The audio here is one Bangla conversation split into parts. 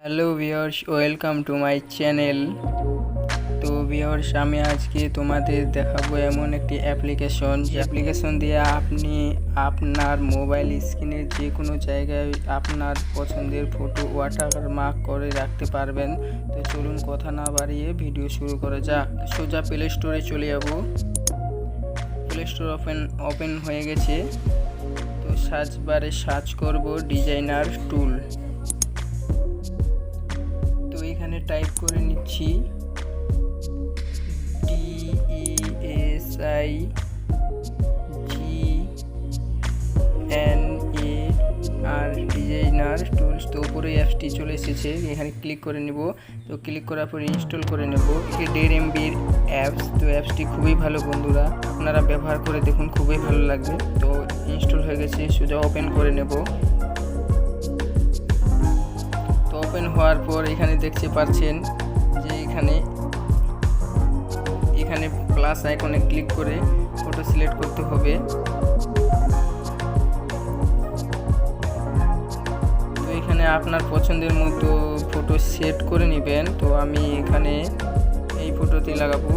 Hello viewers, welcome to my channel. তো ভিউয়ার্স, আমি আজকে তোমাদের দেখাবো এমন একটি অ্যাপ্লিকেশন দিয়ে আপনি আপনার মোবাইল স্ক্রিনের যে কোনো জায়গায় আপনার পছন্দের ফটো ওয়াটারমার্ক করে রাখতে পারবেন। তো চলুন কথা না বাড়িয়ে ভিডিও শুরু করা যাক। সোজা প্লে স্টোরে চলে যাব। প্লে স্টোর ওপেন হয়ে গেছে। তো সার্চ বারে সার্চ করব ডিজাইনার টুল। তো এখানে টাইপ করে নিচ্ছি DESIGNER ডিজাইনার টুলস। তো উপরে অ্যাপসটি চলে এসেছে, এখানে ক্লিক করে নেব। তো ক্লিক করার পর ইনস্টল করে নেব। এটি 1.5 MBর অ্যাপস। তো অ্যাপসটি খুবই ভালো বন্ধুরা, আপনারা ব্যবহার করে দেখুন, খুবই ভালো লাগবে। তো ইনস্টল হয়ে গেছে, সোজা ওপেন করে নেব। তো ওপেন হওয়ার পর এখানে দেখতে পাচ্ছেন যে এখানে প্লাস আইকনে ক্লিক করে ফটো সিলেক্ট করতে হবে। তো এখানে আপনার পছন্দের মতো ফটো সেট করে নেবেন। তো আমি এখানে এই ফটোটি লাগাবো,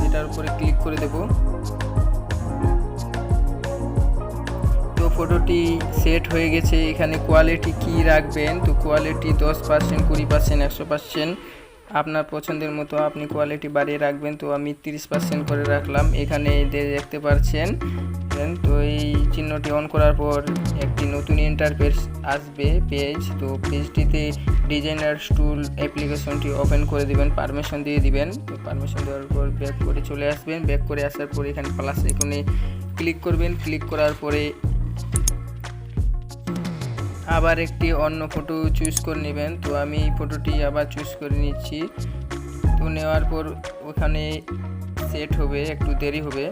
এটার উপরে ক্লিক করে দেব। তো ফটোটি সেট হয়ে গেছে। এখানে কোয়ালিটি কি রাখবেন, তো কোয়ালিটি 10%, 20%, 100% আপনার পছন্দের মতো আপনি কোয়ালিটি বাড়িয়ে রাখবেন। তো আমি 30% করে রাখলাম। এখানে দেখতে পাচ্ছেন। তো এই চিহ্নটি অন করার পর একটি নতুন ইন্টারফেস আসবে পেজ। তো পেজটিতে ডিজাইনার টুল অ্যাপ্লিকেশনটি ওপেন করে দিবেন, পারমিশন দিয়ে দিবেন। তো পারমিশন দেওয়ার পর ব্যাক করে চলে আসবেন। ব্যাক করে আসার পর এখানে প্লাস আইকনে ক্লিক করবেন। ক্লিক করার পরে আবার একটি অন্য ফটো চুজ করে নেবেন। তো আমি এই ফটোটি আবার চুজ করে নিচ্ছি। তো নেওয়ার পর ওখানে সেট হবে, একটু দেরি হবে।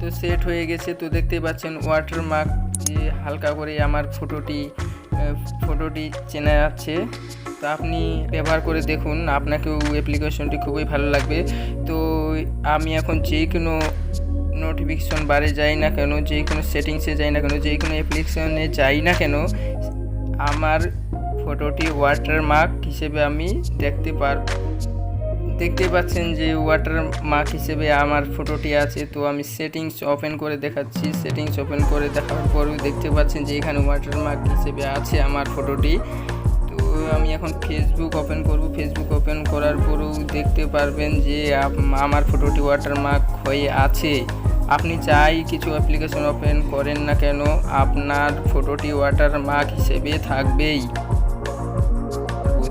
তো সেট হয়ে গেছে। তো দেখতে পাচ্ছেন ওয়াটারমার্ক যে হালকা করে আমার ফটোটি চেনা যাচ্ছে। তো আপনি ব্যবহার করে দেখুন, আপনাকেও অ্যাপ্লিকেশনটি খুবই ভালো লাগবে। তো আমি এখন যে কোনো নোটিফিকেশন বারে যাই না কেন, যে কোনো সেটিংসে যাই না কেন, যে কোনো অ্যাপ্লিকেশনে যাই না কেন, আমার ফটোটি ওয়াটারমার্ক হিসেবে আমি দেখতে পাচ্ছেন যে ওয়াটারমার্ক হিসেবে আমার ফটোটি আছে। তো আমি সেটিংস ওপেন করে দেখাচ্ছি। সেটিংস ওপেন করে দেখার পরেও দেখতে পাচ্ছেন যে এখানে ওয়াটারমার্ক হিসেবে আছে আমার ফটোটি। তো আমি এখন ফেসবুক ওপেন করব। ফেসবুক ওপেন করার পরেও দেখতে পারবেন যে আমার ফটোটি ওয়াটারমার্ক হয়ে আছে। আপনি যাই কিছু অ্যাপ্লিকেশন ওপেন করেন না কেন, আপনার ফটোটি ওয়াটারমার্ক হিসেবে থাকবেই।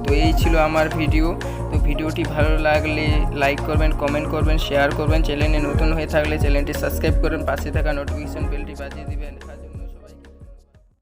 তো এই ছিল আমার ভিডিও। তো ভিডিওটি ভালো লাগলে লাইক করবেন, কমেন্ট করবেন, শেয়ার করবেন। চ্যানেলে নতুন হয়ে থাকলে চ্যানেলটি সাবস্ক্রাইব করবেন, পাশে থাকা নোটিফিকেশন বেলটি বাজিয়ে দিবেন।